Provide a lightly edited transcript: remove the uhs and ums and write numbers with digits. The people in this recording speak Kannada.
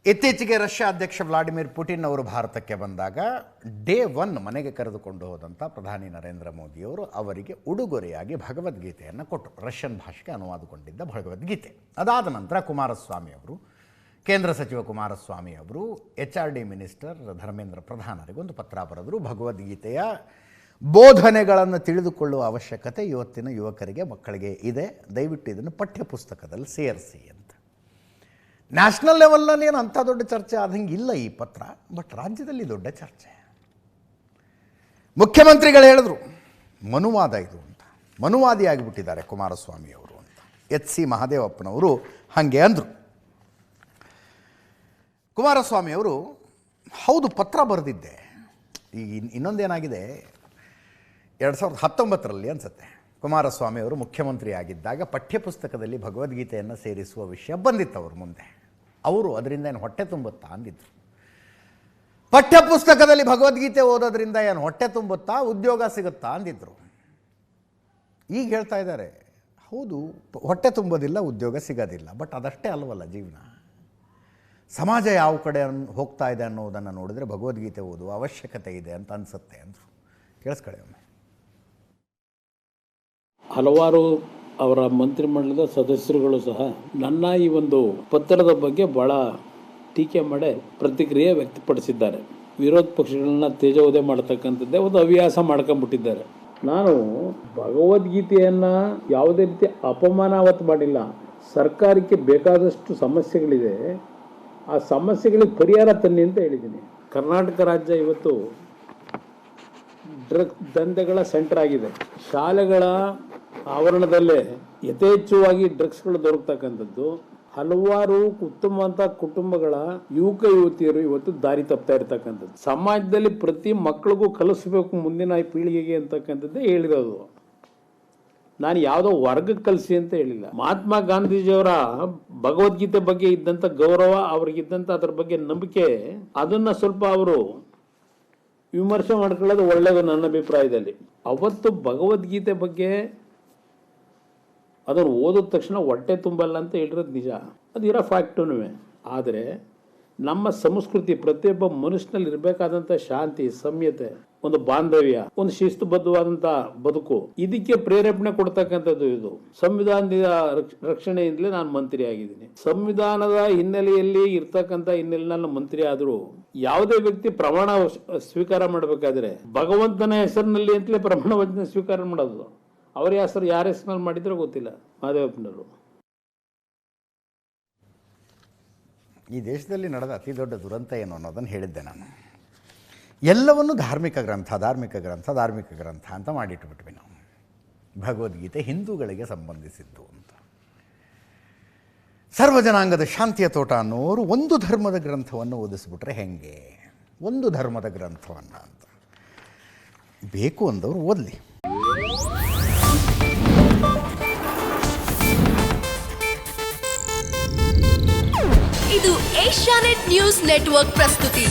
ಇತ್ತೀಚೆಗೆ ರಷ್ಯಾ ಅಧ್ಯಕ್ಷ ವ್ಲಾಡಿಮಿರ್ ಪುಟಿನ್ ಅವರು ಭಾರತಕ್ಕೆ ಬಂದಾಗ ಡೇ 1 ಮನೆಗೆ ಕರೆದುಕೊಂಡು ಹೋದಂಥ ಪ್ರಧಾನಿ ನರೇಂದ್ರ ಮೋದಿಯವರು ಅವರಿಗೆ ಉಡುಗೊರೆಯಾಗಿ ಭಗವದ್ಗೀತೆಯನ್ನು ಕೊಟ್ಟರು. ರಷ್ಯನ್ ಭಾಷೆಗೆ ಅನುವಾದಗೊಂಡಿದ್ದ ಭಗವದ್ಗೀತೆ. ಅದಾದ ನಂತರ ಕುಮಾರಸ್ವಾಮಿ ಅವರು, ಕೇಂದ್ರ ಸಚಿವ ಕುಮಾರಸ್ವಾಮಿ ಅವರು HRD ಮಿನಿಸ್ಟರ್ ಧರ್ಮೇಂದ್ರ ಪ್ರಧಾನರಿಗೆ ಒಂದು ಪತ್ರ ಬರೆದರು. ಭಗವದ್ಗೀತೆಯ ಬೋಧನೆಗಳನ್ನು ತಿಳಿದುಕೊಳ್ಳುವ ಅವಶ್ಯಕತೆ ಇವತ್ತಿನ ಯುವಕರಿಗೆ, ಮಕ್ಕಳಿಗೆ ಇದೆ. ದಯವಿಟ್ಟು ಇದನ್ನು ಪಠ್ಯಪುಸ್ತಕದಲ್ಲಿ ಸೇರಿಸಿ ಅಂತ. ನ್ಯಾಷನಲ್ ಲೆವೆಲ್ನಲ್ಲಿ ಏನು ಅಂಥ ದೊಡ್ಡ ಚರ್ಚೆ ಆದಂಗೆ ಇಲ್ಲ ಈ ಪತ್ರ, ಬಟ್ ರಾಜ್ಯದಲ್ಲಿ ದೊಡ್ಡ ಚರ್ಚೆ. ಮುಖ್ಯಮಂತ್ರಿಗಳು ಹೇಳಿದ್ರು ಮನುವಾದ ಇದು ಅಂತ, ಮನುವಾದಿ ಆಗಿಬಿಟ್ಟಿದ್ದಾರೆ ಕುಮಾರಸ್ವಾಮಿ ಅವರು ಅಂತ. HC ಮಹದೇವಪ್ಪನವರು ಹಾಗೆ ಅಂದರು. ಕುಮಾರಸ್ವಾಮಿ ಅವರು ಹೌದು ಪತ್ರ ಬರೆದಿದ್ದೆ. ಈಗ ಇನ್ನೊಂದೇನಾಗಿದೆ, 2019ರಲ್ಲಿ ಅನಿಸುತ್ತೆ ಕುಮಾರಸ್ವಾಮಿ ಅವರು ಮುಖ್ಯಮಂತ್ರಿ ಆಗಿದ್ದಾಗ ಪಠ್ಯಪುಸ್ತಕದಲ್ಲಿ ಭಗವದ್ಗೀತೆಯನ್ನು ಸೇರಿಸುವ ವಿಷಯ ಬಂದಿತ್ತು ಅವ್ರ ಮುಂದೆ. ಅವರು ಅದರಿಂದ ಏನು ಹೊಟ್ಟೆ ತುಂಬುತ್ತಾ ಅಂದಿದ್ರು. ಪಠ್ಯಪುಸ್ತಕದಲ್ಲಿ ಭಗವದ್ಗೀತೆ ಓದೋದ್ರಿಂದ ಏನು ಹೊಟ್ಟೆ ತುಂಬುತ್ತಾ, ಉದ್ಯೋಗ ಸಿಗುತ್ತಾ ಅಂದಿದ್ರು. ಈಗ ಹೇಳ್ತಾ ಇದ್ದಾರೆ ಹೌದು ಹೊಟ್ಟೆ ತುಂಬೋದಿಲ್ಲ, ಉದ್ಯೋಗ ಸಿಗೋದಿಲ್ಲ, ಬಟ್ ಅದಷ್ಟೇ ಅಲ್ವಲ್ಲ ಜೀವನ. ಸಮಾಜ ಯಾವ ಕಡೆ ಹೋಗ್ತಾ ಇದೆ ಅನ್ನೋದನ್ನು ನೋಡಿದ್ರೆ ಭಗವದ್ಗೀತೆ ಓದುವ ಅವಶ್ಯಕತೆ ಇದೆ ಅಂತ ಅನಿಸುತ್ತೆ ಅಂದರು. ಕೇಳಿಸ್ಕೊಳ್ಳಿ ಒಮ್ಮೆ. ಹಲವಾರು ಅವರ ಮಂತ್ರಿಮಂಡಲದ ಸದಸ್ಯರುಗಳು ಸಹ ನನ್ನ ಈ ಒಂದು ಪತ್ರದ ಬಗ್ಗೆ ಬಹಳ ಟೀಕೆ ಮಾಡಿ ಪ್ರತಿಕ್ರಿಯೆ ವ್ಯಕ್ತಪಡಿಸಿದ್ದಾರೆ. ವಿರೋಧ ಪಕ್ಷಗಳನ್ನ ತೇಜೋವಧೆ ಮಾಡ್ತಕ್ಕಂಥದ್ದೇ ಒಂದು ಹವ್ಯಾಸ ಮಾಡ್ಕೊಂಡ್ಬಿಟ್ಟಿದ್ದಾರೆ. ನಾನು ಭಗವದ್ಗೀತೆಯನ್ನು ಯಾವುದೇ ರೀತಿ ಅಪಮಾನಾವತ್ ಮಾಡಿಲ್ಲ. ಸರ್ಕಾರಕ್ಕೆ ಬೇಕಾದಷ್ಟು ಸಮಸ್ಯೆಗಳಿದೆ, ಆ ಸಮಸ್ಯೆಗಳಿಗೆ ಪರಿಹಾರ ತನ್ನಿ ಅಂತ ಹೇಳಿದ್ದೀನಿ. ಕರ್ನಾಟಕ ರಾಜ್ಯ ಇವತ್ತು ಡ್ರಗ್ಸ್ ದಂಧೆಗಳ ಸೆಂಟರ್ ಆಗಿದೆ. ಶಾಲೆಗಳ ಆವರಣದಲ್ಲೇ ಯಥೇಚ್ಛವಾಗಿ ಡ್ರಗ್ಸ್ಗಳು ದೊರಕತಕ್ಕಂಥದ್ದು. ಹಲವಾರು ಉತ್ತಮವಂತ ಕುಟುಂಬಗಳ ಯುವಕ ಯುವತಿಯರು ಇವತ್ತು ದಾರಿ ತಪ್ತಾ ಇರ್ತಕ್ಕಂಥದ್ದು. ಸಮಾಜದಲ್ಲಿ ಪ್ರತಿ ಮಕ್ಕಳಿಗೂ ಕಲಿಸ್ಬೇಕು ಮುಂದಿನ ಪೀಳಿಗೆಗೆ ಅಂತಕ್ಕಂಥದ್ದೇ ಹೇಳಿರೋದು. ನಾನು ಯಾವುದೋ ವರ್ಗಕ್ಕೆ ಕಲಿಸಿ ಅಂತ ಹೇಳಿಲ್ಲ. ಮಹಾತ್ಮ ಗಾಂಧೀಜಿಯವರ ಭಗವದ್ಗೀತೆ ಬಗ್ಗೆ ಇದ್ದಂಥ ಗೌರವ, ಅವ್ರಿಗಿದ್ದಂಥ ಅದ್ರ ಬಗ್ಗೆ ನಂಬಿಕೆ, ಅದನ್ನ ಸ್ವಲ್ಪ ಅವರು ವಿಮರ್ಶೆ ಮಾಡ್ಕೊಳ್ಳೋದು ಒಳ್ಳೆಯದು ನನ್ನ ಅಭಿಪ್ರಾಯದಲ್ಲಿ. ಅವತ್ತು ಭಗವದ್ಗೀತೆ ಬಗ್ಗೆ ಅದನ್ನು ಓದಿದ ತಕ್ಷಣ ಹೊಟ್ಟೆ ತುಂಬಲ್ಲ ಅಂತ ಹೇಳಿರೋದು ನಿಜ, ಅದು ಇರೋ ಫ್ಯಾಕ್ಟೂ. ಆದರೆ ನಮ್ಮ ಸಂಸ್ಕೃತಿ ಪ್ರತಿಯೊಬ್ಬ ಮನುಷ್ಯನಲ್ಲಿ ಇರಬೇಕಾದಂಥ ಶಾಂತಿ, ಸಂಯತೆ, ಒಂದು ಬಾಂಧವ್ಯ, ಒಂದು ಶಿಸ್ತುಬದ್ಧವಾದಂಥ ಬದುಕು, ಇದಕ್ಕೆ ಪ್ರೇರೇಪಣೆ ಕೊಡ್ತಕ್ಕಂಥದ್ದು ಇದು. ಸಂವಿಧಾನದ ರಕ್ಷಣೆಯಿಂದಲೇ ನಾನು ಮಂತ್ರಿ ಆಗಿದ್ದೀನಿ. ಸಂವಿಧಾನದ ಹಿನ್ನೆಲೆಯಲ್ಲಿ ಇರ್ತಕ್ಕಂಥ ಹಿನ್ನೆಲೆಯಲ್ಲಿ ಮಂತ್ರಿ ಆದರೂ ಯಾವುದೇ ವ್ಯಕ್ತಿ ಪ್ರಮಾಣ ಸ್ವೀಕಾರ ಮಾಡಬೇಕಾದ್ರೆ ಭಗವಂತನ ಹೆಸರಿನಲ್ಲಿ ಅಂತಲೇ ಪ್ರಮಾಣ ವಚನ ಸ್ವೀಕಾರ ಮಾಡೋದು. ಅವರ ಹೆಸರು ಯಾರ ಹೆಸರಿನಲ್ಲಿ ಮಾಡಿದ್ರೆ ಗೊತ್ತಿಲ್ಲ. ಮಹದೇವಪ್ಪನವರು ಈ ದೇಶದಲ್ಲಿ ನಡೆದ ಅತಿ ದೊಡ್ಡ ದುರಂತ ಏನು ಅನ್ನೋದನ್ನು ಹೇಳಿದ್ದೆ ನಾನು. ಎಲ್ಲವನ್ನು ಧಾರ್ಮಿಕ ಗ್ರಂಥ ಅಂತ ಮಾಡಿಟ್ಬಿಟ್ವಿ ನಾವು. ಭಗವದ್ಗೀತೆ ಹಿಂದೂಗಳಿಗೆ ಸಂಬಂಧಿಸಿದ್ದು ಅಂತ. ಸರ್ವಜನಾಂಗದ ಶಾಂತಿಯ ತೋಟ ಅನ್ನೋರು ಒಂದು ಧರ್ಮದ ಗ್ರಂಥವನ್ನು ಓದಿಸ್ಬಿಟ್ರೆ ಹೆಂಗೆ? ಒಂದು ಧರ್ಮದ ಗ್ರಂಥವನ್ನು ಅಂತ ಬೇಕು ಅಂದವರು ಓದಲಿ. ಇದು ಏಷ್ಯಾನೆಟ್ ನ್ಯೂಸ್ ನೆಟ್ವರ್ಕ್ ಪ್ರಸ್ತುತಿ.